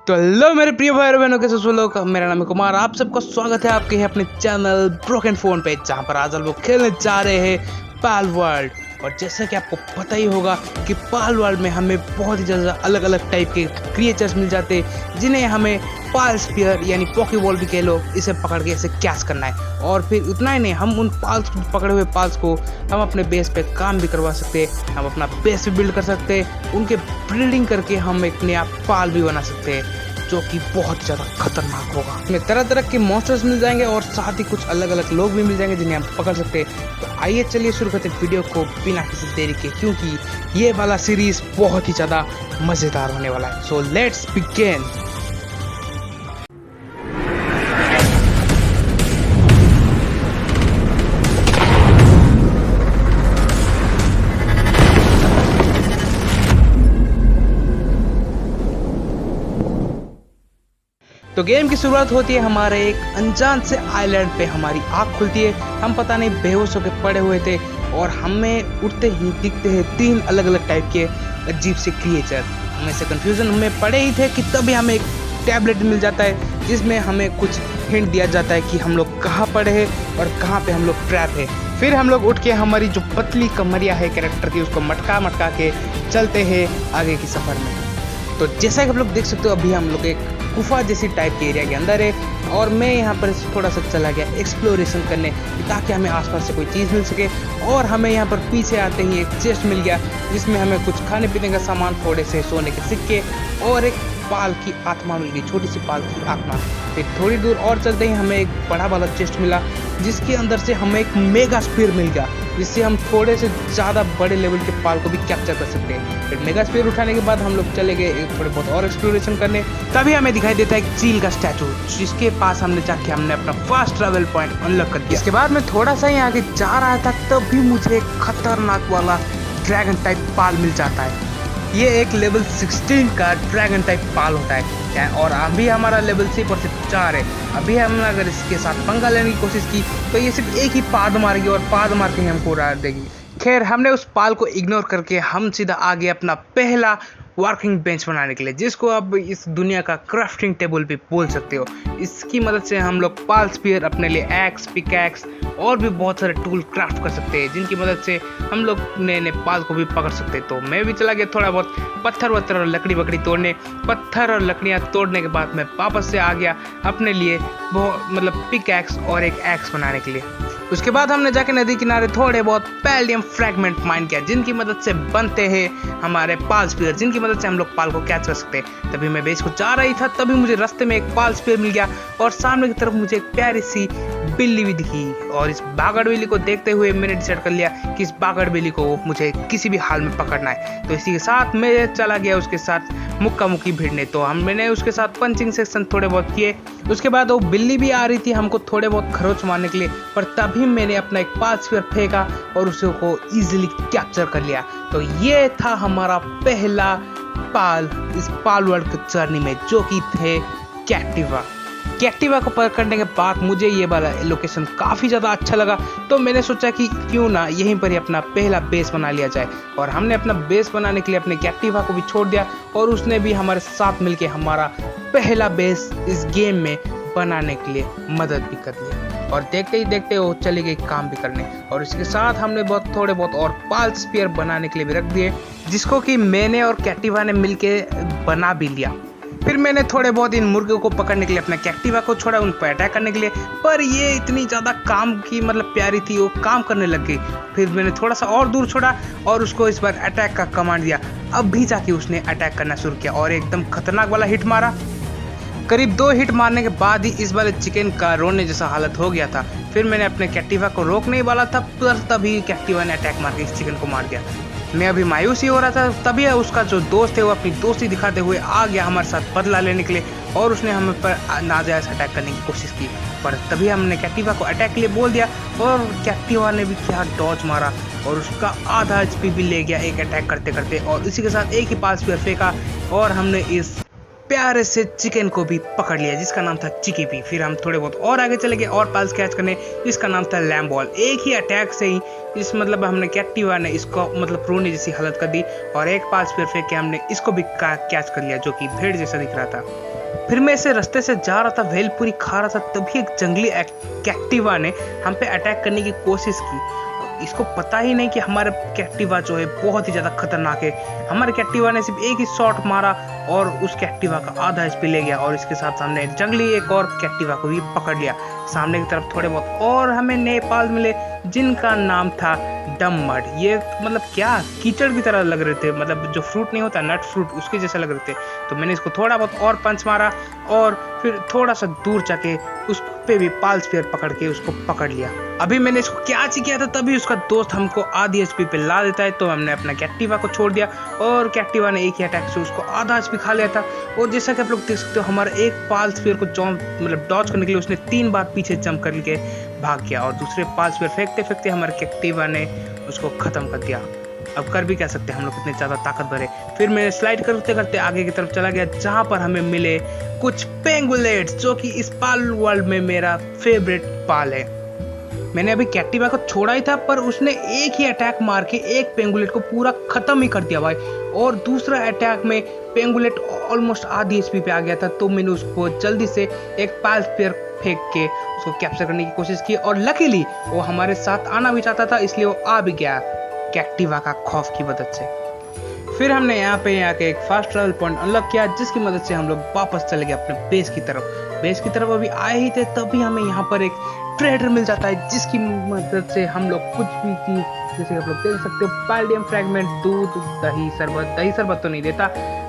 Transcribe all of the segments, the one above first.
तो हेलो मेरे प्रिय भाई और बहनों, कैसे लोग। मेरा नाम है कुमार, आप सबका स्वागत है आपके अपने चैनल ब्रोकन फोन पे, जहां पर आज हम लोग खेलने जा रहे हैं पाल वर्ल्ड। और जैसा कि आपको पता ही होगा कि पाल वर्ल्ड में हमें बहुत ही ज़्यादा अलग अलग टाइप के क्रिएचर्स मिल जाते हैं, जिन्हें हमें पाल स्पीयर यानी पॉकीबॉल भी कह लो, इसे पकड़ के इसे कैच करना है। और फिर उतना ही नहीं, हम उन पाल्स पकड़े हुए पाल्स को हम अपने बेस पे काम भी करवा सकते हैं, हम अपना बेस भी बिल्ड कर सकते हैं, उनके ब्रीडिंग करके हम एक नया पाल भी बना सकते हैं, जो कि बहुत ज़्यादा खतरनाक होगा। हमें तरह तरह के मॉन्स्टर्स मिल जाएंगे और साथ ही कुछ अलग अलग लोग भी मिल जाएंगे जिन्हें हम पकड़ सकते हैं। तो आइए चलिए शुरू करते हैं वीडियो को बिना किसी देरी के, क्योंकि ये वाला सीरीज बहुत ही ज़्यादा मज़ेदार होने वाला है। So let's begin. तो गेम की शुरुआत होती है हमारे एक अनजान से आइलैंड पे। हमारी आँख खुलती है, हम पता नहीं बेहोश होकर पड़े हुए थे और हमें उठते ही दिखते हैं 3 अलग अलग टाइप के अजीब से क्रिएचर। हमें से कंफ्यूजन में पड़े ही थे कि तभी हमें एक टैबलेट मिल जाता है, जिसमें हमें कुछ हिंट दिया जाता है कि हम लोग कहाँ पड़े हैं और कहाँ पे हम लोग ट्रैप है। फिर हम लोग उठ के हमारी जो पतली कमरिया है कैरेक्टर की, उसको मटका मटका के चलते हैं आगे की सफ़र में। तो जैसा कि आप लोग देख सकते हो, अभी हम लोग एक गुफा जैसी टाइप के एरिया के अंदर है और मैं यहाँ पर थोड़ा सा चला गया एक्सप्लोरेशन करने, ताकि हमें आसपास से कोई चीज़ मिल सके। और हमें यहाँ पर पीछे आते ही एक चेस्ट मिल गया, जिसमें हमें कुछ खाने पीने का सामान, थोड़े से सोने के सिक्के और एक पाल की आत्मा मिल गई, छोटी सी पाल की आत्मा। फिर थोड़ी दूर और चलते ही हमें एक बड़ा वाला चेस्ट मिला, जिसके अंदर से हमें एक मेगा स्पीयर मिल गया, जिससे हम थोड़े से ज़्यादा बड़े लेवल के पाल को भी कैप्चर कर सकते हैं। फिर मेगा स्पीयर उठाने के बाद हम लोग चले गए थोड़े बहुत और एक्सप्लोरेशन करने। तभी हमें दिखाई देता है एक चील का स्टैचू, जिसके पास हमने जाके हमने अपना फास्ट ट्रैवल पॉइंट अनलॉक कर दिया। इसके बाद मैं थोड़ा सा ही आगे जा रहा था, तभी मुझे एक खतरनाक वाला ड्रैगन टाइप पाल मिल जाता है। ये एक लेवल 16 का ड्रैगन टाइप पाल होता है और अभी हमारा लेवल सिर्फ और सिर्फ 4 है। अभी हमने अगर इसके साथ पंगा लेने की कोशिश की तो ये सिर्फ एक ही पाद मारेगी और पाद मार के हमको उड़ा देगी। खैर, हमने उस पाल को इग्नोर करके हम सीधा आगे अपना पहला वर्किंग बेंच बनाने के लिए, जिसको अब इस दुनिया का क्राफ्टिंग टेबल भी बोल सकते हो। इसकी मदद से हम लोग पाल स्पीयर, अपने लिए एक्स, पिकैक्स और भी बहुत सारे टूल क्राफ्ट कर सकते हैं, जिनकी मदद से हम लोग नए पाल को भी पकड़ सकते हैं। तो मैं भी चला गया थोड़ा बहुत पत्थर वत्थर और लकड़ी वकड़ी तोड़ने। पत्थर और लकड़ियाँ तोड़ने के बाद मैं वापस से आ गया अपने लिए पिकैक्स और एक एक्स बनाने के लिए। उसके बाद हमने जाके नदी किनारे थोड़े बहुत पैलियम फ्रैगमेंट माइन किया, जिनकी मदद से बनते हैं हमारे पाल स्पीयर, जिनकी मदद से हम लोग पाल को कैच कर सकते हैं। तभी मैं बेस को जा रही था, तभी मुझे रास्ते में एक पाल स्पीयर मिल गया और सामने की तरफ मुझे एक प्यारी सी बिल्ली भी दिखी। और इस बागड़ बिल्ली को देखते हुए मैंने डिसाइड कर लिया कि इस बागड़ बिल्ली को मुझे किसी भी हाल में पकड़ना है। तो इसी के साथ मैं चला गया उसके साथ मुक्का मुक्की भिड़ने। तो मैंने उसके साथ पंचिंग सेक्शन थोड़े बहुत किए। उसके बाद वो बिल्ली भी आ रही थी हमको थोड़े बहुत खरोच मारने के लिए, पर तभी मैंने अपना एक पाल स्पीयर फेंका और उसे को इजीली कैप्चर कर लिया। तो ये था हमारा पहला पाल इस पाल वर्ल्ड की जर्नी में, जो कि थे कैक्टिवा। कैक्टिवा को पकड़ने के बाद मुझे ये वाला लोकेशन काफ़ी ज़्यादा अच्छा लगा, तो मैंने सोचा कि क्यों ना यहीं पर ही अपना पहला बेस बना लिया जाए। और हमने अपना बेस बनाने के लिए अपने कैक्टिवा को भी छोड़ दिया और उसने भी हमारे साथ मिलके हमारा पहला बेस इस गेम में बनाने के लिए मदद भी कर दिया। और देखते ही देखते वो चले गए काम भी करने। और इसके साथ हमने थोड़े बहुत और पाल स्पीयर बनाने के लिए भी रख दिए, जिसको कि मैंने और कैक्टिवा ने मिलके बना भी लिया। फिर मैंने थोड़े बहुत इन मुर्गों को पकड़ने के लिए अपना कैक्टिवा को छोड़ा, उन पर अटैक करने के लिए, पर ये इतनी ज़्यादा काम की प्यारी थी, वो काम करने लग गई। फिर मैंने थोड़ा सा और दूर छोड़ा और उसको इस बार अटैक का कमांड दिया। अब भी जाके उसने अटैक करना शुरू किया और एकदम खतरनाक वाला हिट मारा। करीब 2 हिट मारने के बाद ही इस वाले चिकन का रोने जैसा हालत हो गया था। फिर मैंने अपने कैक्टिवा को रोकने वाला था, पर तभी कैक्टिवा ने अटैक मार के इस चिकन को मार दिया। मैं अभी मायूस ही हो रहा था, तभी उसका जो दोस्त है वो अपनी दोस्ती दिखाते हुए आ गया हमारे साथ बदला लेने के लिए और उसने हमें पर नाजायज अटैक करने की कोशिश की। पर तभी हमने कैक्टिवा को अटैक के लिए बोल दिया और कैक्टिवा ने भी क्या डॉज मारा और उसका आधा HP भी ले गया एक अटैक करते करते। और इसी के साथ एक ही पाल स्पीयर फेंका और हमने इस प्यारे से चिकन को भी पकड़ लिया, जिसका नाम था चिकी पी। फिर हम थोड़े बहुत और आगे चले गए और पाल्स कैच करने, जिसका नाम था लैम्ब बॉल। एक ही अटैक से ही हमने कैक्टिवा ने इसको रोने जैसी हालत कर दी और एक पाल्स फिर फेंक के हमने इसको भी कैच कर लिया, जो कि भेड़ जैसा दिख रहा था। फिर मैं ऐसे रास्ते से जा रहा था, भेलपुरी खा रहा था, तभी एक जंगली कैक्टिवा ने हम पे अटैक करने की कोशिश की। इसको पता ही नहीं कि हमारा कैक्टिवा जो है बहुत ही ज़्यादा खतरनाक है। हमारे कैक्टिवा ने सिर्फ एक ही शॉट मारा और उस कैक्टिवा का आधा एचपी ले गया और इसके साथ हमने जंगली एक और कैक्टिवा को भी पकड़ लिया। सामने की तरफ थोड़े बहुत और हमें नेपाल मिले जिनका नाम था डममड। ये मतलब क्या कीचड़ की तरह लग रहे थे, मतलब जो फ्रूट नहीं होता नट फ्रूट उसके जैसे लग रहे थे। तो मैंने इसको थोड़ा बहुत और पंच मारा और फिर थोड़ा सा दूर जाके उस पे भी पाल स्फीयर पकड़ के उसको पकड़ लिया। अभी मैंने इसको क्या किया था, तभी उसका दोस्त हमको आधी एचपी पे ला देता है। तो हमने अपना कैक्टिवा को छोड़ दिया और कैक्टिवा ने एक ही अटैक से उसको आधा एचपी खा लिया था। और जैसा कि आप लोग देख सकते हो, हमारा एक पाल स्फीयर को मतलब डॉज करने के लिए उसने 3 बार पीछे जंप करके भाग गया और दूसरे पाल स्फीयर फेंकते फेंकते हमारे कैक्टिवा ने उसको खत्म कर दिया। अब कर भी क्या सकते हैं, हम लोग कितने ज़्यादा ताकतवर है। फिर मैं स्लाइड करते करते आगे की तरफ चला गया, जहाँ पर हमें मिले कुछ पेंगुलेट्स, जो कि इस पाल वर्ल्ड में मेरा फेवरेट पाल है। मैंने अभी कैक्टिवा को छोड़ा ही था, पर उसने एक ही अटैक मार के एक पेंगुलेट को पूरा खत्म ही कर दिया भाई। और दूसरा अटैक में पेंगुलेट ऑलमोस्ट आधी एचपी पे आ गया था। तो मैंने उसको जल्दी से एक पाल स्फीयर फेंक के उसको कैप्चर करने की कोशिश की और लकीली वो हमारे साथ आना भी चाहता था, इसलिए वो आ भी गया कैक्टिवा का खौफ की मदद से। फिर हमने यहाँ पे आके एक फास्ट ट्रैवल पॉइंट अनलॉक किया, जिसकी मदद से हम लोग वापस चले गए अपने बेस की तरफ। अभी आए ही थे तभी हमें यहाँ पर एक ट्रेडर मिल जाता है, जिसकी मदद से हम लोग कुछ भी चीज, जैसे आप लोग देख सकते हो, पैलडियम फ्रैगमेंट, दूध, दही शरबत तो नहीं देता,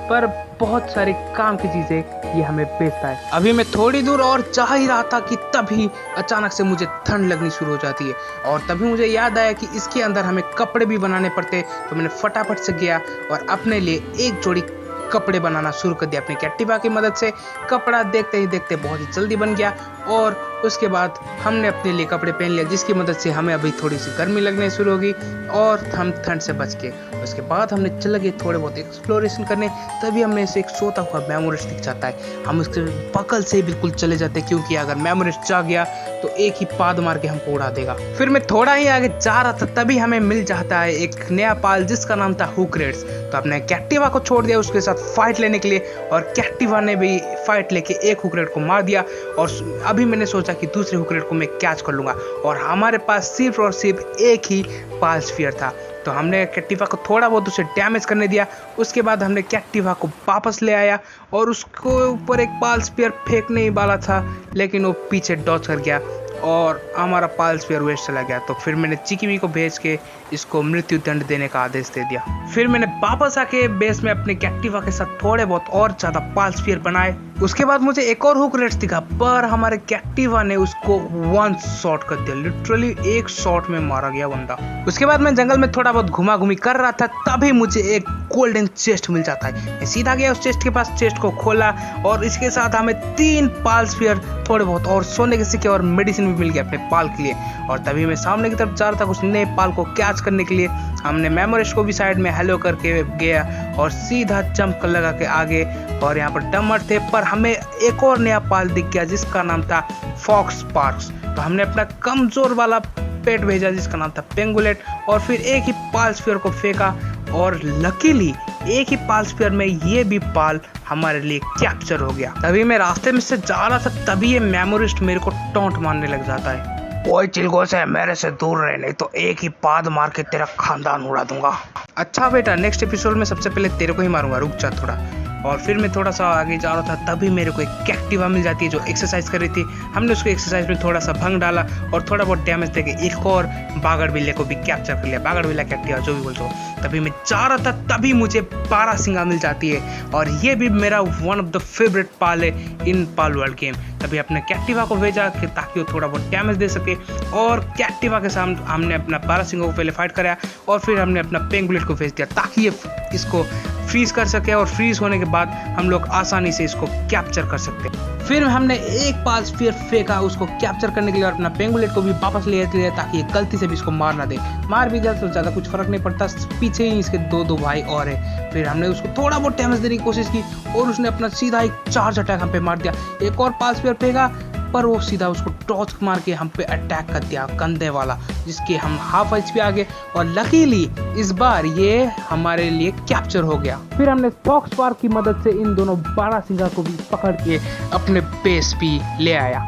पर बहुत सारे काम की चीजें ये हमें बेचता है। अभी मैं थोड़ी दूर और जा ही रहा था कि तभी अचानक से मुझे ठंड लगनी शुरू हो जाती है और तभी मुझे याद आया कि इसके अंदर हमें कपड़े भी बनाने पड़ते। तो मैंने फटाफट से गया और अपने लिए एक जोड़ी कपड़े बनाना शुरू कर दिया अपने कैक्टिवा की मदद से। कपड़ा देखते ही देखते बहुत ही जल्दी बन गया और उसके बाद हमने अपने लिए कपड़े पहन लिया, जिसकी मदद से हमें अभी थोड़ी सी गर्मी लगने शुरू होगी और हम ठंड से बच गए। उसके बाद हमने चल गए थोड़े बहुत एक्सप्लोरेशन करने, तभी हमने इसे एक सोता हुआ मेमोरिस्ट दिख जाता है। हम उसके बगल से बिल्कुल चले जाते, क्योंकि अगर मेमोरिस्ट जा गया तो एक ही पाद मार के हमको उड़ा देगा। फिर मैं थोड़ा ही आगे जा रहा था, तभी हमें मिल जाता है एक नया पाल, जिसका नाम था हुकरेट्स। तो अपने कैक्टिवा को छोड़ दिया उसके साथ फाइट लेने के लिए और कैक्टिवा ने भी फाइट लेके एक हुकरेट को मार दिया। और अभी मैंने सोचा कि दूसरे हुकरेट को मैं कैच कर लूंगा और हमारे पास सिर्फ और सिर्फ एक ही पाल स्फीयर था। तो हमने कैक्टिवा को थोड़ा बहुत उसे डैमेज करने दिया। उसके बाद हमने कैक्टिवा को वापस ले आया और उसको ऊपर एक पाल स्फीयर फेंकने ही वाला था, लेकिन वो पीछे डॉज कर गया और हमारा पाल स्फीयर वेस्ट चला गया। तो फिर मैंने चिकीवी को भेज के इसको मृत्यु दंड देने का आदेश दे दिया। फिर मैंने वापस आके बेस में अपने कैक्टिवा के साथ थोड़े बहुत और ज्यादा पाल स्फीयर बनाए। उसके बाद मुझे एक और हुकरेट्स दिखा, पर हमारे कैक्टिवा ने उसको 1 शॉट कर दिया। लिटरली 1 शॉट में मारा गया बंदा। उसके बाद मैं जंगल में थोड़ा बहुत घुमा घूमी कर रहा था, तभी मुझे एक गोल्डन चेस्ट मिल जाता है। मैं सीधा गया उस चेस्ट के पास, चेस्ट को खोला और इसके साथ हमें 3 पाल स्फीयर, थोड़े बहुत और सोने के सिक्के और मेडिसिन भी मिल गया अपने पाल के लिए। और तभी मैं सामने की तरफ जा रहा था उस नए पाल को कैच करने के लिए। हमने मेमोरिस्ट को भी साइड में हेलो करके गया और सीधा जंप लगा के आगे, और यहाँ पर डमर थे, पर हमें एक और नया पाल दिख गया जिसका नाम था फॉक्स पार्क्स। तो हमने अपना कमजोर वाला पेट भेजा जिसका नाम था पेंगुलेट और फिर एक ही पाल स्फीयर को फेंका और लकीली एक ही पाल स्फीयर में ये भी पाल हमारे लिए कैप्चर हो गया। तभी मैं रास्ते में से जा रहा था, तभी ये मेमोरिस्ट मेरे को टॉन्ट मारने लग जाता है, ओए चिलगोश है, मेरे से दूर रहे, नहीं तो एक ही पाद मार के तेरा खानदान उड़ा दूंगा। अच्छा बेटा, नेक्स्ट एपिसोड में सबसे पहले तेरे को ही मारूंगा, रुक जा थोड़ा। और फिर मैं थोड़ा सा आगे जा रहा था, तभी मेरे को एक कैक्टिवा मिल जाती है जो एक्सरसाइज कर रही थी। हमने उसको एक्सरसाइज में थोड़ा सा भंग डाला और थोड़ा बहुत डैमेज देके एक और बागड़ बिल्ले को भी कैप्चर कर लिया, बागड़ बिल्ला कैक्टिवा जो भी बोलते हो। तभी मैं जा रहा था, तभी मुझे बारहसिंगा मिल जाती है और ये भी मेरा वन ऑफ द फेवरेट पाल है इन पाल वर्ल्ड गेम। तभी अपने कैक्टिवा को भेजा कि ताकि वो थोड़ा बहुत डैमेज दे सके और कैक्टिवा के सामने हमने अपना बारहसिंगा को पहले फाइट कराया और फिर हमने अपना पेंगुलेट को भेज दिया ताकि ये इसको फ्रीज कर सके और फ्रीज होने के बाद हम लोग आसानी से इसको कैप्चर कर सकते हैं। फिर हमने एक पाल स्फीयर फेंका उसको कैप्चर करने के लिए और अपना पेंगुलेट को भी वापस ले लिया ताकि ये गलती से भी इसको मार ना दे। मार भी जाए तो ज़्यादा कुछ फर्क नहीं पड़ता, पीछे ही इसके दो भाई और है। फिर हमने उसको थोड़ा बहुत डैमेज देने की कोशिश की और उसने अपना सीधा एक चार्ज अटैक हम पे मार दिया। एक और पाल स्फीयर फेंका, पर वो सीधा उसको टॉर्च मार के हम पे अटैक कर दिया कंधे वाला, जिसके हम हाफ HP आ गए और लकीली इस बार ये हमारे लिए कैप्चर हो गया। फिर हमने फॉक्स पार्क की मदद से इन दोनों बारहसिंगा को भी पकड़ के अपने बेस पे ले आया।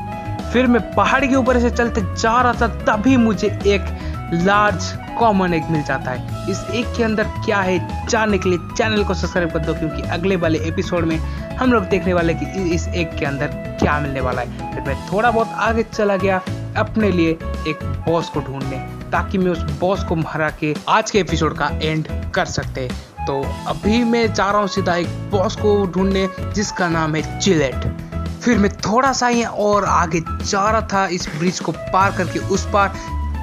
फिर मैं पहाड़ के ऊपर से चलते जा रहा था, तभी मुझे एक लार्ज कॉमन एग मिल जाता है। इस एग के अंदर क्या है जानने के लिए चैनल को सब्सक्राइब कर दो, क्योंकि अगले वाले एपिसोड में हम लोग देखने वाले कि इस एग के अंदर क्या मिलने वाला है। फिर मैं थोड़ा बहुत आगे चला गया अपने लिए एक बॉस को ढूंढने, ताकि मैं उस बॉस को हरा के आज के एपिसोड का एंड कर सकते। तो अभी मैं जा रहा हूँ सीधा एक बॉस को ढूंढने जिसका नाम है चिलेट। फिर मैं थोड़ा सा ही और आगे जा रहा था इस ब्रिज को पार करके उस पार,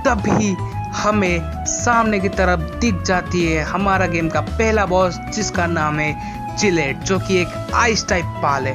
तभी हमें सामने की तरफ दिख जाती है हमारा गेम का पहला बॉस, जिसका नाम है चिलेट, जो कि एक आइस टाइप पाल है।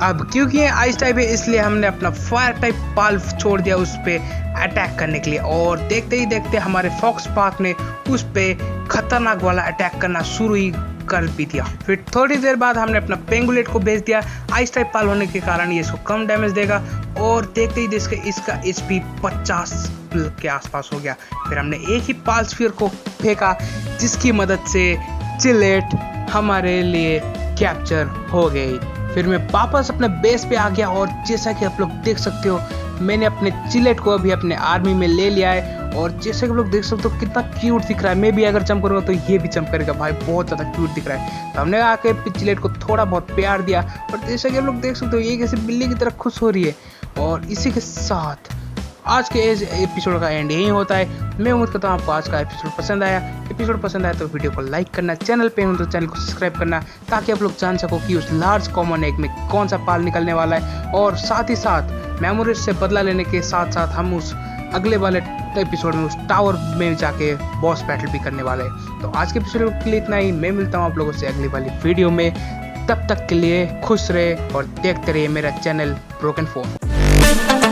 अब क्योंकि ये आइस टाइप है, इसलिए हमने अपना फायर टाइप पाल छोड़ दिया उस पे अटैक करने के लिए, और देखते ही देखते हमारे फॉक्स पार्क ने उस पे खतरनाक वाला अटैक करना शुरू ही कर भी दिया। फिर थोड़ी देर बाद हमने अपना पेंगुलेट को भेज दिया। आइस टाइप पाल होने के कारण ये इसको कम डैमेज देगा, और देखते ही देखते इसका HP 50 के आसपास हो गया। फिर हमने एक ही पाल स्फीयर को फेंका, जिसकी मदद से चिलेट हमारे लिए कैप्चर हो गई। फिर मैं वापस अपने बेस पे आ गया, और जैसा कि आप लोग देख सकते हो मैंने अपने चिलेट को अभी अपने आर्मी में ले लिया है, और जैसे कि आप लोग देख सकते हो कितना क्यूट दिख रहा है। मैं भी अगर जंप करूँगा तो ये भी जंप करेगा भाई, बहुत ज़्यादा क्यूट दिख रहा है। तो हमने आके चिलेट को थोड़ा बहुत प्यार दिया, और जैसे कि आप लोग देख सकते हो ये कैसे बिल्ली की तरह खुश हो रही है। और इसी के साथ आज के इस एपिसोड का एंड यही होता है। मैं उम्मीद करता हूँ आपको आज का एपिसोड पसंद आया। एपिसोड पसंद आया तो वीडियो को लाइक करना, चैनल पे हो तो चैनल को सब्सक्राइब करना, ताकि आप लोग जान सको कि उस लार्ज कॉमन एग में कौन सा पाल निकलने वाला है। और साथ ही साथ मेमोरीज से बदला लेने के साथ साथ हम उस अगले वाले एपिसोड में उस टावर में जाके बॉस बैटल भी करने वाले हैं। तो आज के एपिसोड के लिए इतना ही। मैं मिलता हूँ आप लोगों से अगली वाली वीडियो में। तब तक के लिए खुश रहे और देखते रहिए मेरा चैनल ब्रोकन फोन।